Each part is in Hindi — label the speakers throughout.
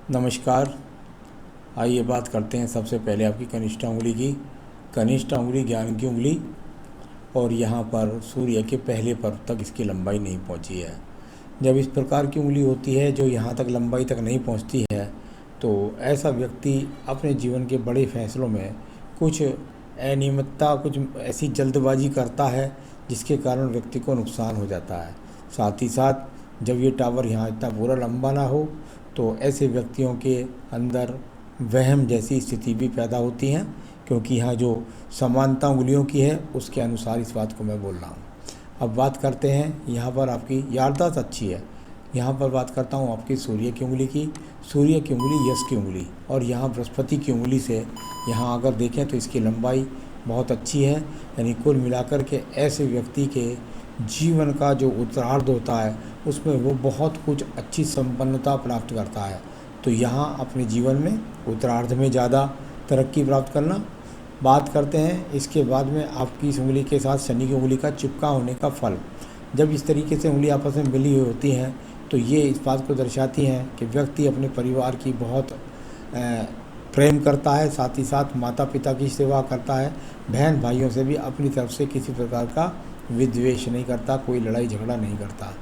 Speaker 1: नमस्कार। आइए बात करते हैं सबसे पहले आपकी कनिष्ठ उंगली की। कनिष्ठ उंगली ज्ञान की उंगली और यहाँ पर सूर्य के पहले पर्व तक इसकी लंबाई नहीं पहुँची है। जब इस प्रकार की उंगली होती है जो यहाँ तक लंबाई तक नहीं पहुँचती है तो ऐसा व्यक्ति अपने जीवन के बड़े फैसलों में कुछ अनियमितता, कुछ ऐसी जल्दबाजी करता है जिसके कारण व्यक्ति को नुकसान हो जाता है। साथ ही साथ जब ये टावर यहाँ इतना पूरा लंबा ना हो तो ऐसे व्यक्तियों के अंदर वहम जैसी स्थिति भी पैदा होती हैं, क्योंकि यहाँ जो समानता उंगलियों की है उसके अनुसार इस बात को मैं बोल रहा हूँ। अब बात करते हैं, यहाँ पर आपकी याददाश्त अच्छी है। यहाँ पर बात करता हूँ आपकी सूर्य की उंगली की। सूर्य की उंगली यश की उंगली और यहाँ बृहस्पति की उंगली से यहाँ अगर देखें तो इसकी लंबाई बहुत अच्छी है। यानी कुल मिलाकर के ऐसे व्यक्ति के जीवन का जो उत्तरार्ध होता है उसमें वो बहुत कुछ अच्छी संपन्नता प्राप्त करता है। तो यहाँ अपने जीवन में उत्तरार्ध में ज़्यादा तरक्की प्राप्त करना। बात करते हैं इसके बाद में आपकी इस उंगली के साथ शनि की उंगली का चिपका होने का फल। जब इस तरीके से उंगली आपस में मिली हुई होती हैं तो ये इस बात को दर्शाती हैं कि व्यक्ति अपने परिवार की बहुत प्रेम करता है, साथ ही साथ माता पिता की सेवा करता है, बहन भाइयों से भी अपनी तरफ से किसी प्रकार का विद्वेष नहीं करता, कोई लड़ाई झगड़ा नहीं करता।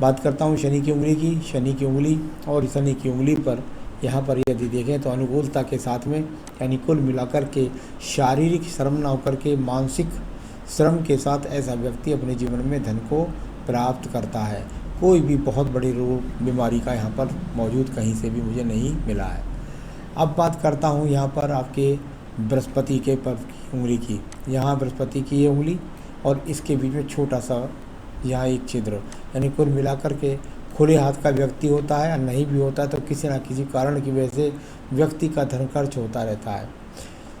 Speaker 1: बात करता हूँ शनि की उंगली की। शनि की उंगली और शनि की उंगली पर यहाँ पर यदि देखें तो अनुकूलता के साथ में, यानी कुल मिलाकर के शारीरिक श्रम न होकर के मानसिक श्रम के साथ ऐसा व्यक्ति अपने जीवन में धन को प्राप्त करता है। कोई भी बहुत बड़ी रोग बीमारी का यहाँ पर मौजूद कहीं से भी मुझे नहीं मिला है। अब बात करता हूँ यहाँ पर आपके बृहस्पति के पर्व की उंगली की। यहाँ बृहस्पति की ये उंगली और इसके बीच में छोटा सा यहाँ एक छिद्र, यानी कुल मिलाकर के खुले हाथ का व्यक्ति होता है, नहीं भी होता है तो किसी न किसी कारण की वजह से व्यक्ति का धन खर्च होता रहता है।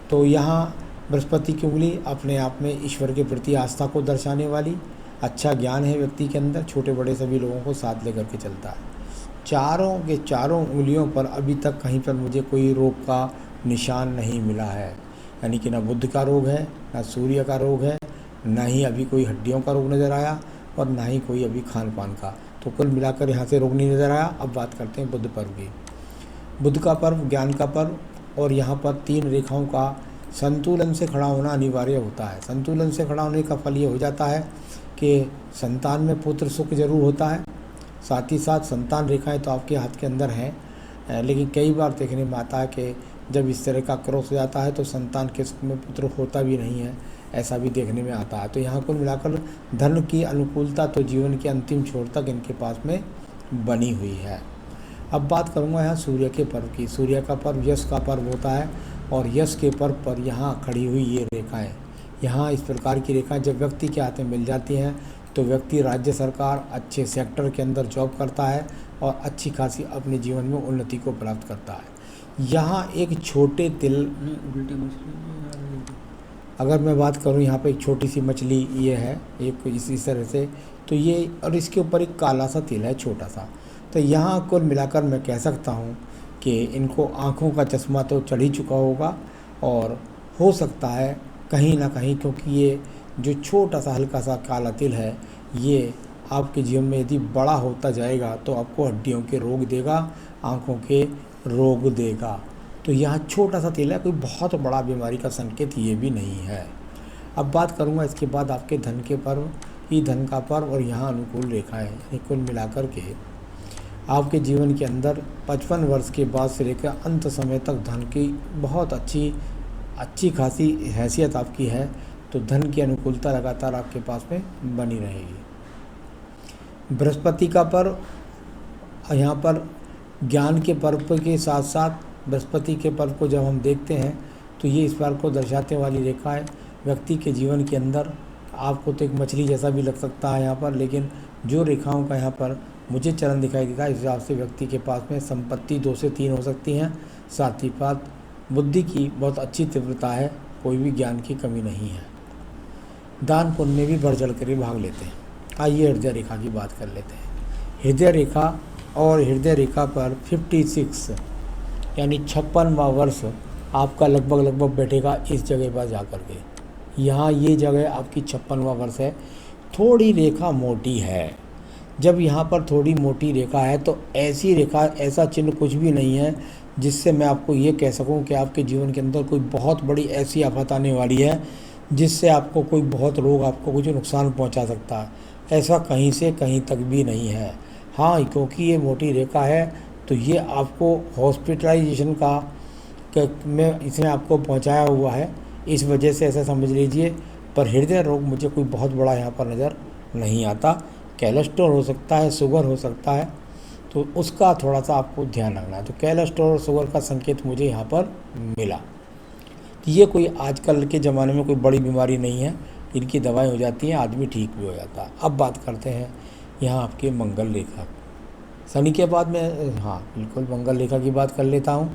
Speaker 1: तो यहाँ बृहस्पति की उंगली अपने आप में ईश्वर के प्रति आस्था को दर्शाने वाली, अच्छा ज्ञान है व्यक्ति के अंदर, छोटे बड़े सभी लोगों को साथ लेकर के चलता है। चारों के चारों उंगलियों पर अभी तक कहीं पर मुझे कोई रोग का निशान नहीं मिला है, यानी कि ना बुध का रोग है, ना सूर्य का रोग है, ना ही अभी कोई हड्डियों का रोग नज़र आया और ना ही कोई अभी खान पान का। तो कुल मिलाकर यहाँ से रोग नहीं नज़र आया। अब बात करते हैं बुध पर्व की। बुध का पर्व ज्ञान का पर्व और यहाँ पर 3 रेखाओं का संतुलन से खड़ा होना अनिवार्य होता है। संतुलन से खड़ा होने का फल ये हो जाता है कि संतान में पुत्र सुख जरूर होता है, साथ ही साथ संतान रेखाएं तो आपके हाथ के अंदर हैं, लेकिन कई बार देखने में आता है कि जब इस तरह का क्रॉस हो जाता है तो संतान के सुख में पुत्र होता भी नहीं है, ऐसा भी देखने में आता है। तो यहाँ कुल मिलाकर धन की अनुकूलता तो जीवन के अंतिम छोर तक इनके पास में बनी हुई है। अब बात करूँगा यहाँ सूर्य के पर्व की। सूर्य का पर्व यश का पर्व होता है और यश के पर्व पर यहाँ खड़ी हुई ये रेखाएँ, यहाँ इस प्रकार की रेखाएँ जब व्यक्ति के हाथ में मिल जाती हैं तो व्यक्ति राज्य सरकार अच्छे सेक्टर के अंदर जॉब करता है और अच्छी खासी अपने जीवन में उन्नति को प्राप्त करता है। यहाँ एक छोटे तिल, अगर मैं बात करूँ यहाँ पे एक छोटी सी मछली ये है एक इसी तरह से, तो ये और इसके ऊपर एक काला सा तिल है छोटा सा। तो यहाँ कुल मिलाकर मैं कह सकता हूँ कि इनको आँखों का चश्मा तो चढ़ ही चुका होगा और हो सकता है कहीं ना कहीं, क्योंकि ये जो छोटा सा हल्का सा काला तिल है ये आपके जीवन में यदि बड़ा होता जाएगा तो आपको हड्डियों के रोग देगा, आँखों के रोग देगा। तो यहाँ छोटा सा तिल है, कोई बहुत बड़ा बीमारी का संकेत ये भी नहीं है। अब बात करूँगा इसके बाद आपके धन के पर्व ही, धन का पर्व और यहाँ अनुकूल रेखाएँ, यानी कुल मिलाकर के आपके जीवन के अंदर 55 वर्ष के बाद से लेकर अंत समय तक धन की बहुत अच्छी खासी हैसियत आपकी है। तो धन की अनुकूलता लगातार आपके पास में बनी रहेगी। बृहस्पति का पर्व यहाँ पर ज्ञान के पर्व के साथ साथ बृहस्पति के पर्व को जब हम देखते हैं तो ये इस बार को दर्शाते वाली रेखा है। व्यक्ति के जीवन के अंदर आपको तो एक मछली जैसा भी लग सकता है यहाँ पर, लेकिन जो रेखाओं का यहाँ पर मुझे चरण दिखाई देता है इस हिसाब से व्यक्ति के पास में संपत्ति 2 से 3 हो सकती हैं। साथ ही साथ बुद्धि की बहुत अच्छी तीव्रता है, कोई भी ज्ञान की कमी नहीं है। दान पुण्य में भी बढ़ चढ़ कर भाग लेते हैं। आइए हृदय रेखा की बात कर लेते हैं। हृदय रेखा और हृदय रेखा पर 56 यानी 56वां वर्ष आपका लगभग बैठेगा इस जगह पर जा कर के। यहाँ ये जगह आपकी 56वां वर्ष है। थोड़ी रेखा मोटी है, जब यहाँ पर थोड़ी मोटी रेखा है तो ऐसी रेखा, ऐसा चिन्ह कुछ भी नहीं है जिससे मैं आपको ये कह सकूं कि आपके जीवन के अंदर कोई बहुत बड़ी ऐसी आफत आने वाली है जिससे आपको कोई बहुत रोग, आपको कुछ नुकसान पहुंचा सकता है। ऐसा कहीं से कहीं तक भी नहीं है। हाँ, क्योंकि ये मोटी रेखा है तो ये आपको हॉस्पिटलाइजेशन में इसने आपको पहुंचाया हुआ है, इस वजह से ऐसा समझ लीजिए। पर हृदय रोग मुझे कोई बहुत बड़ा यहाँ पर नज़र नहीं आता। कोलेस्ट्रॉल हो सकता है, शुगर हो सकता है, तो उसका थोड़ा सा आपको ध्यान रखना है। तो कोलेस्ट्रॉल और शुगर का संकेत मुझे यहाँ पर मिला। तो ये कोई आजकल के ज़माने में कोई बड़ी बीमारी नहीं है, इनकी दवाई हो जाती है, आदमी ठीक भी हो जाता है। अब बात करते हैं यहाँ आपके मंगल रेखा। शनि के बाद में, हाँ बिल्कुल, मंगल रेखा की बात कर लेता हूँ।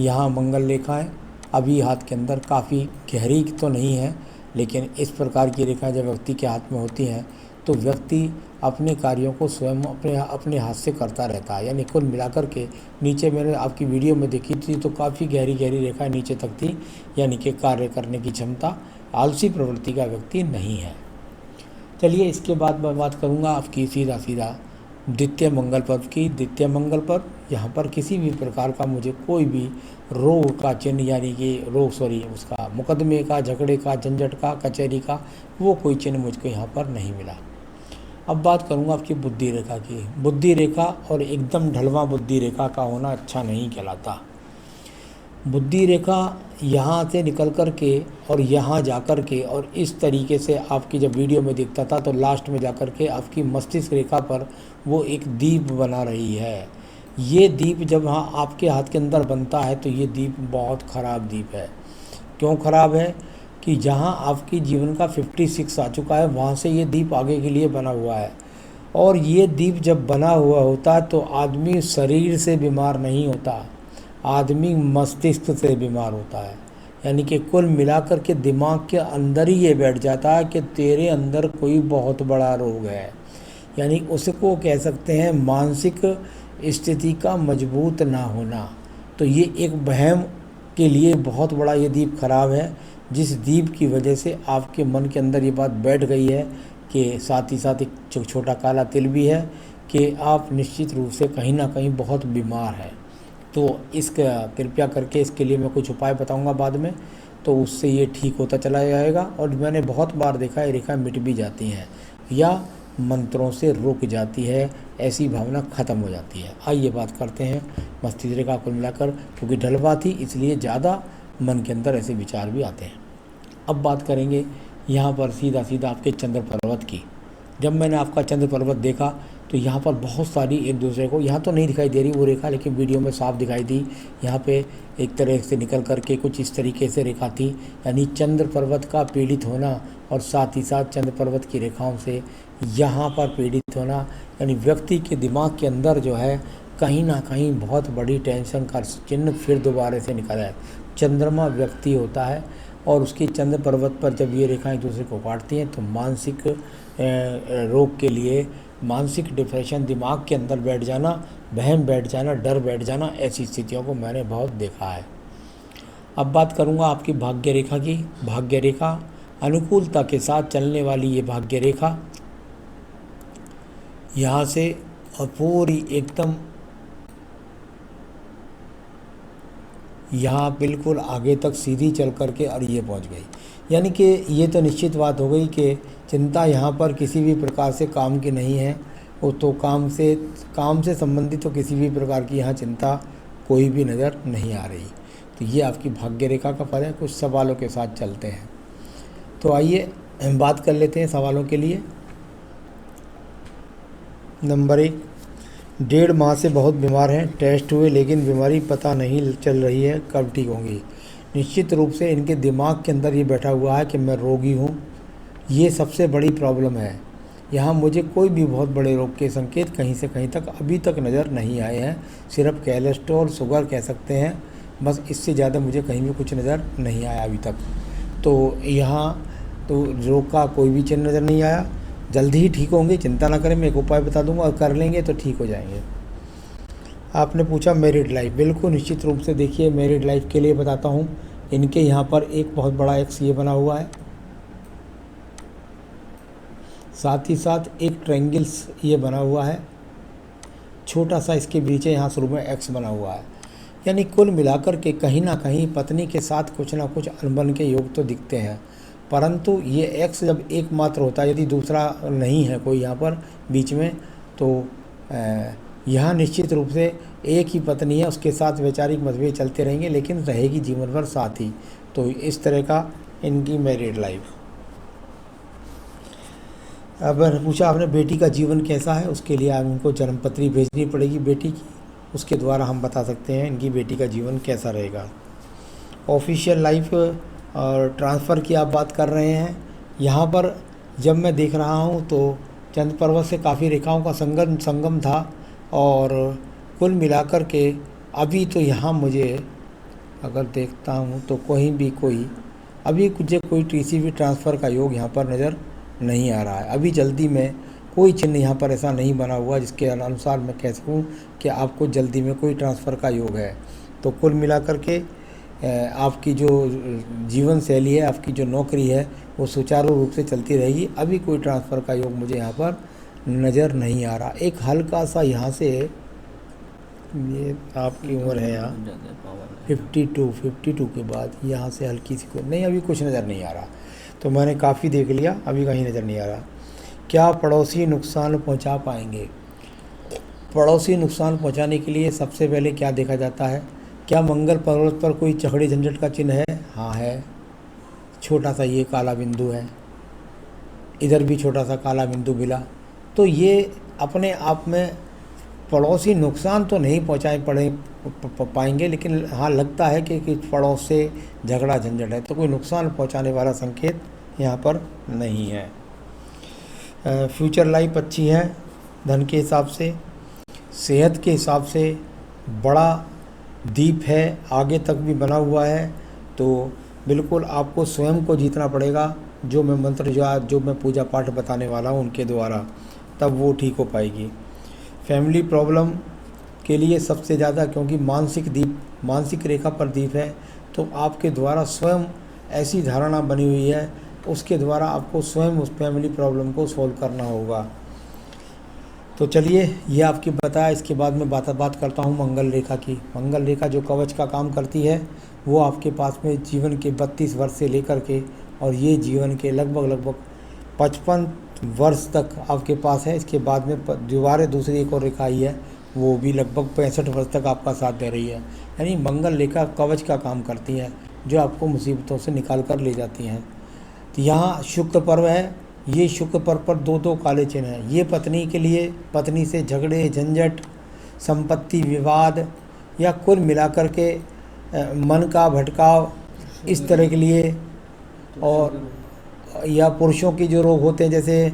Speaker 1: यहाँ मंगल रेखा है, अभी हाथ के अंदर काफ़ी गहरी तो नहीं है, लेकिन इस प्रकार की रेखाएं जब व्यक्ति के हाथ में होती हैं तो व्यक्ति अपने कार्यों को स्वयं अपने हाथ से करता रहता है। यानी कुल मिलाकर के नीचे मैंने आपकी वीडियो में देखी थी तो काफ़ी गहरी गहरी रेखाएं नीचे तक थी, यानी कि कार्य करने की क्षमता, आलसी प्रवृत्ति का व्यक्ति नहीं है। चलिए, इसके बाद मैं बात करूँगा आपकी सीधा द्वितीय मंगल पर्व की। द्वितीय मंगल पर्व, यहाँ पर किसी भी प्रकार का मुझे कोई भी रोग का चिन्ह, यानी कि उसका मुकदमे का, झगड़े का, झंझट का, कचहरी का, वो कोई चिन्ह मुझको यहाँ पर नहीं मिला। अब बात करूँगा आपकी बुद्धि रेखा की। बुद्धि रेखा और एकदम ढलवा बुद्धि रेखा का होना अच्छा नहीं कहलाता। बुद्धि रेखा यहाँ से निकल कर के और यहाँ जा कर के और इस तरीके से आपकी जब वीडियो में दिखता था तो लास्ट में जा कर के आपकी मस्तिष्क रेखा पर वो एक दीप बना रही है। ये दीप जब हाँ आपके हाथ के अंदर बनता है तो ये दीप बहुत ख़राब दीप है। क्यों ख़राब है कि जहाँ आपकी जीवन का 56 आ चुका है वहाँ से ये दीप आगे के लिए बना हुआ है। और ये दीप जब बना हुआ होता है तो आदमी शरीर से बीमार नहीं होता, आदमी मस्तिष्क से बीमार होता है। यानी कि कुल मिलाकर के दिमाग के अंदर ही ये बैठ जाता है कि तेरे अंदर कोई बहुत बड़ा रोग है। यानी उसको कह सकते हैं मानसिक स्थिति का मजबूत ना होना। तो ये एक वहम के लिए बहुत बड़ा ये दीप खराब है, जिस दीप की वजह से आपके मन के अंदर ये बात बैठ गई है कि साथ ही साथ एक छोटा काला तिल भी है कि आप निश्चित रूप से कहीं ना कहीं बहुत बीमार हैं। तो इसका कृपया करके इसके लिए मैं कुछ उपाय बताऊंगा बाद में, तो उससे ये ठीक होता चला जाएगा। और मैंने बहुत बार देखा है रेखा मिट भी जाती हैं या मंत्रों से रुक जाती है, ऐसी भावना ख़त्म हो जाती है। आइए बात करते हैं मस्तिष्क रेखा कुल मिलाकर, क्योंकि ढलवा थी इसलिए ज़्यादा मन के अंदर ऐसे विचार भी आते हैं। अब बात करेंगे यहाँ पर सीधा आपके चंद्र पर्वत की। जब मैंने आपका चंद्र पर्वत देखा तो यहाँ पर बहुत सारी एक दूसरे को, यहाँ तो नहीं दिखाई दे रही वो रेखा, लेकिन वीडियो में साफ दिखाई दी। यहाँ पे एक तरह से निकल करके कुछ इस तरीके से रेखा थी, यानी चंद्र पर्वत का पीड़ित होना और साथ ही साथ चंद्र पर्वत की रेखाओं से यहाँ पर पीड़ित होना, यानी व्यक्ति के दिमाग के अंदर जो है कहीं ना कहीं बहुत बड़ी टेंशन का चिन्ह फिर दोबारा से निकला है। चंद्रमा व्यक्ति होता है और उसकी चंद्र पर्वत पर जब ये रेखाएं एक दूसरे को काटती हैं तो मानसिक रोग के लिए, मानसिक डिप्रेशन, दिमाग के अंदर बैठ जाना, वहम बैठ जाना, डर बैठ जाना, ऐसी स्थितियों को मैंने बहुत देखा है। अब बात करूंगा आपकी भाग्य रेखा की। भाग्य रेखा अनुकूलता के साथ चलने वाली ये भाग्य रेखा यहाँ से और पूरी एकदम यहाँ बिल्कुल आगे तक सीधी चल करके और ये पहुँच गई। यानी कि ये तो निश्चित बात हो गई कि चिंता यहाँ पर किसी भी प्रकार से काम की नहीं है। वो तो काम से संबंधित तो किसी भी प्रकार की यहाँ चिंता कोई भी नज़र नहीं आ रही। तो ये आपकी भाग्य रेखा का फल है। कुछ सवालों के साथ चलते हैं, तो आइए हम बात कर लेते हैं सवालों के लिए। नंबर 1, 1.5 माह से बहुत बीमार हैं, टेस्ट हुए लेकिन बीमारी पता नहीं चल रही है, कब ठीक होंगी? निश्चित रूप से इनके दिमाग के अंदर ये बैठा हुआ है कि मैं रोगी हूँ, ये सबसे बड़ी प्रॉब्लम है। यहाँ मुझे कोई भी बहुत बड़े रोग के संकेत कहीं से कहीं तक अभी तक नज़र नहीं आए हैं। सिर्फ कोलेस्ट्रॉल, शुगर कह सकते हैं, बस इससे ज़्यादा मुझे कहीं भी कुछ नज़र नहीं आया अभी तक। तो यहाँ तो रोग का कोई भी चिन्ह नज़र नहीं आया। जल्दी ही ठीक होंगे, चिंता ना करें, मैं एक उपाय बता दूंगा और कर लेंगे तो ठीक हो जाएंगे। आपने पूछा मैरिड लाइफ, बिल्कुल निश्चित रूप से देखिए मैरिड लाइफ के लिए बताता हूँ। इनके यहाँ पर एक बहुत बड़ा एक्स ये बना हुआ है, साथ ही साथ एक ट्रायंगल्स ये बना हुआ है, छोटा सा इसके बीच यहाँ शुरू में एक्स बना हुआ है। यानी कुल मिलाकर के कहीं ना कहीं पत्नी के साथ कुछ ना कुछ अनबन के योग तो दिखते हैं, परंतु ये एक्स जब एकमात्र होता है, यदि दूसरा नहीं है कोई यहाँ पर बीच में, तो यहाँ निश्चित रूप से एक ही पत्नी है, उसके साथ वैचारिक मतभेद चलते रहेंगे, लेकिन रहेगी जीवन भर साथ ही। तो इस तरह का इनकी मैरिड लाइफ। अब पूछा आपने बेटी का जीवन कैसा है, उसके लिए आप इनको जन्मपत्री भेजनी पड़ेगी बेटी की, उसके द्वारा हम बता सकते हैं इनकी बेटी का जीवन कैसा रहेगा। ऑफिशियल लाइफ और ट्रांसफ़र की आप बात कर रहे हैं, यहाँ पर जब मैं देख रहा हूँ तो चंद्र पर्वत से काफ़ी रेखाओं का संगम था, और कुल मिलाकर के अभी तो यहाँ मुझे अगर देखता हूँ तो अभी मुझे कोई टीसीबी ट्रांसफ़र का योग यहाँ पर नज़र नहीं आ रहा है। अभी जल्दी में कोई चिन्ह यहाँ पर ऐसा नहीं बना हुआ जिसके अनुसार मैं कह सकूँ कि आपको जल्दी में कोई ट्रांसफ़र का योग है। तो कुल मिलाकर के आपकी जो जीवन शैली है, आपकी जो नौकरी है, वो सुचारू रूप से चलती रहेगी। अभी कोई ट्रांसफ़र का योग मुझे यहाँ पर नज़र नहीं आ रहा। एक हल्का सा यहाँ से, ये आपकी उम्र है यहाँ 52 के बाद यहाँ से हल्की सी नहीं, अभी कुछ नज़र नहीं आ रहा। तो मैंने काफ़ी देख लिया, अभी कहीं नज़र नहीं आ रहा। क्या पड़ोसी नुकसान पहुँचा पाएंगे? पड़ोसी नुकसान पहुँचाने के लिए सबसे पहले क्या देखा जाता है? क्या मंगल पर्वत पर कोई झगड़े झंझट का चिन्ह है? हाँ है, छोटा सा ये काला बिंदु है, इधर भी छोटा सा काला बिंदु मिला। तो ये अपने आप में पड़ोसी नुकसान तो नहीं पाएंगे, लेकिन हाँ लगता है कि पड़ोस से झगड़ा झंझट है, तो कोई नुकसान पहुंचाने वाला संकेत यहाँ पर नहीं है। फ्यूचर लाइफ अच्छी है, धन के हिसाब से, सेहत के हिसाब से बड़ा दीप है, आगे तक भी बना हुआ है। तो बिल्कुल आपको स्वयं को जीतना पड़ेगा, जो मैं मंत्र जो मैं पूजा पाठ बताने वाला हूँ उनके द्वारा, तब वो ठीक हो पाएगी। फैमिली प्रॉब्लम के लिए सबसे ज़्यादा, क्योंकि मानसिक रेखा पर दीप है, तो आपके द्वारा स्वयं ऐसी धारणा बनी हुई है, उसके द्वारा आपको स्वयं उस फैमिली प्रॉब्लम को सॉल्व करना होगा। तो चलिए, ये आपकी बताया। इसके बाद मैं बात करता हूँ मंगल रेखा की। मंगल रेखा जो कवच का काम करती है, वो आपके पास में जीवन के 32 वर्ष से लेकर के, और ये जीवन के लगभग 55 वर्ष तक आपके पास है। इसके बाद में दोबारा दूसरी एक और रेखा आई है, वो भी लगभग 65 वर्ष तक आपका साथ दे रही है। यानी मंगल रेखा कवच का काम करती है, जो आपको मुसीबतों से निकाल कर ले जाती हैं। तो यहाँ शुक्र पर्व है, ये शुक्र पर्व पर दो काले चिन्ह हैं। ये पत्नी के लिए, पत्नी से झगड़े झंझट, संपत्ति विवाद, या कुल मिलाकर के मन का भटकाव, इस तरह के लिए, और या पुरुषों की जो रोग होते हैं, जैसे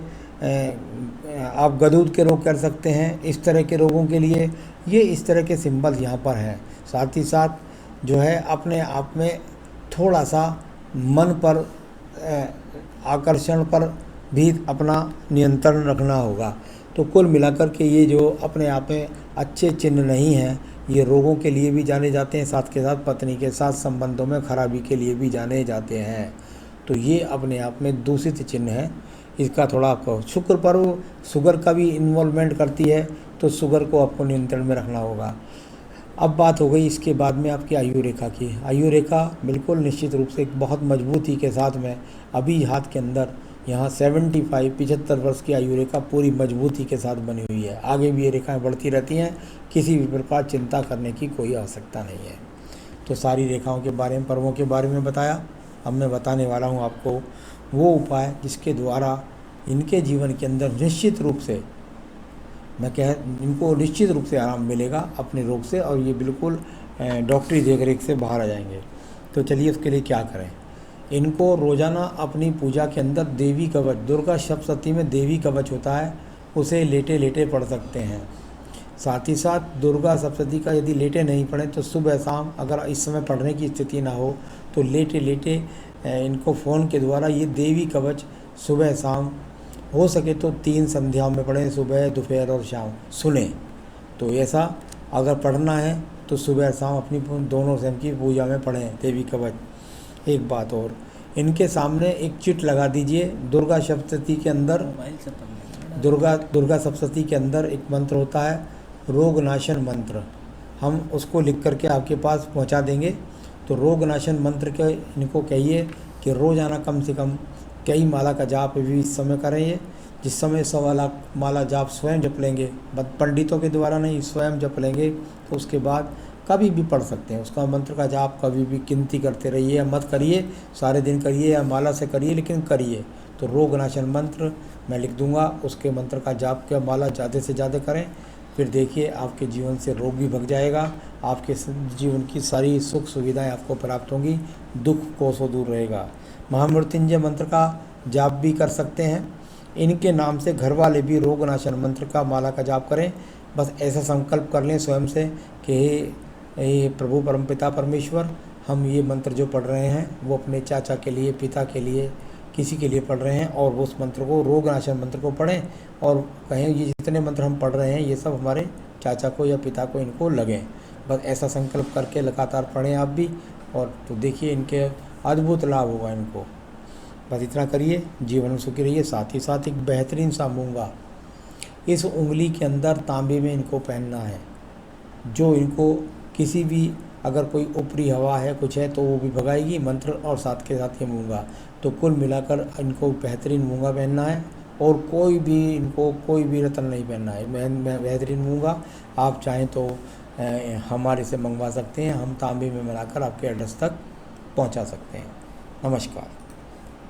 Speaker 1: आप गदूद के रोग कर सकते हैं, इस तरह के रोगों के लिए ये इस तरह के सिंबल यहाँ पर हैं। साथ ही साथ जो है अपने आप में थोड़ा सा मन पर आकर्षण पर भी अपना नियंत्रण रखना होगा। तो कुल मिलाकर के ये जो अपने आप में अच्छे चिन्ह नहीं हैं, ये रोगों के लिए भी जाने जाते हैं, साथ के साथ पत्नी के साथ संबंधों में खराबी के लिए भी जाने जाते हैं। तो ये अपने आप में दूषित चिन्ह है। इसका थोड़ा आपको शुक्र पर्व शुगर का भी इन्वॉल्वमेंट करती है, तो शुगर को आपको नियंत्रण में रखना होगा। अब बात हो गई इसके बाद में आपकी आयु रेखा की। आयु रेखा बिल्कुल निश्चित रूप से एक बहुत मजबूती के साथ में अभी हाथ के अंदर यहाँ 75 वर्ष की आयु रेखा पूरी मजबूती के साथ बनी हुई है। आगे भी ये रेखाएं बढ़ती रहती हैं, किसी भी प्रकार चिंता करने की कोई आवश्यकता नहीं है। तो सारी रेखाओं के बारे में, पर्वों के बारे में बताया। अब मैं बताने वाला हूँ आपको वो उपाय जिसके द्वारा इनके जीवन के अंदर निश्चित रूप से इनको निश्चित रूप से आराम मिलेगा अपने रोग से, और ये बिल्कुल डॉक्टरी देखरेख से बाहर आ जाएंगे। तो चलिए उसके लिए क्या करें। इनको रोज़ाना अपनी पूजा के अंदर देवी कवच, दुर्गा सप्तशती में देवी कवच होता है, उसे लेटे लेटे पढ़ सकते हैं। साथ ही साथ दुर्गा सप्तशती का यदि लेटे नहीं पढ़ें तो सुबह शाम, अगर इस समय पढ़ने की स्थिति ना हो तो लेटे लेटे इनको फ़ोन के द्वारा ये देवी कवच सुबह शाम, हो सके तो 3 संध्याओं में पढ़ें, सुबह दोपहर और शाम सुने। तो ऐसा अगर पढ़ना है तो सुबह शाम अपनी दोनों समय की पूजा में पढ़ें देवी कवच। एक बात और, इनके सामने एक चिट लगा दीजिए। दुर्गा सप्तशती के अंदर दुर्गा सप्तशती के अंदर एक मंत्र होता है रोगनाशन मंत्र, हम उसको लिख करके आपके पास पहुंचा देंगे। तो रोगनाशन मंत्र के इनको कहिए कि रोज़ाना कम से कम कई माला का जाप भी इस समय करेंगे। जिस समय 1.25 लाख माला जाप स्वयं जप लेंगे, पंडितों के द्वारा नहीं, स्वयं जप लेंगे, तो उसके बाद कभी भी पढ़ सकते हैं उसका मंत्र का जाप। कभी भी गिनती करते रहिए या मत करिए, सारे दिन करिए या माला से करिए, लेकिन करिए। तो रोगनाशन मंत्र मैं लिख दूंगा, उसके मंत्र का जाप का माला ज़्यादा से ज़्यादा करें। फिर देखिए आपके जीवन से रोग भी भग जाएगा, आपके जीवन की सारी सुख सुविधाएं आपको प्राप्त होंगी, दुख कोसों दूर रहेगा। महामृत्युंजय मंत्र का जाप भी कर सकते हैं। इनके नाम से घर वाले भी रोगनाशन मंत्र का माला का जाप करें। बस ऐसा संकल्प कर लें स्वयं से कि हे प्रभु परमपिता परमेश्वर, हम ये मंत्र जो पढ़ रहे हैं वो अपने चाचा के लिए, पिता के लिए, किसी के लिए पढ़ रहे हैं, और वो उस मंत्र को, रोगनाशन मंत्र को पढ़ें और कहें ये जितने मंत्र हम पढ़ रहे हैं ये सब हमारे चाचा को या पिता को इनको लगें। बस ऐसा संकल्प करके लगातार पढ़ें आप भी, और तो देखिए इनके अद्भुत लाभ होगा इनको। बस इतना करिए, जीवन में सुखी रहिए। साथ ही साथ एक बेहतरीन सा मूंगा इस उंगली के अंदर तांबे में इनको पहनना है, जो इनको किसी भी अगर कोई ऊपरी हवा है कुछ है तो वो भी भगाएगी मंत्र, और साथ के साथ ये मूंगा। तो कुल मिलाकर इनको बेहतरीन मूंगा पहनना है, और कोई भी इनको कोई भी रत्न नहीं पहनना है। बेहतरीन मूंगा आप चाहें तो हमारे से मंगवा सकते हैं, हम तांबे में मिलाकर आपके एड्रेस तक पहुंचा सकते हैं। नमस्कार।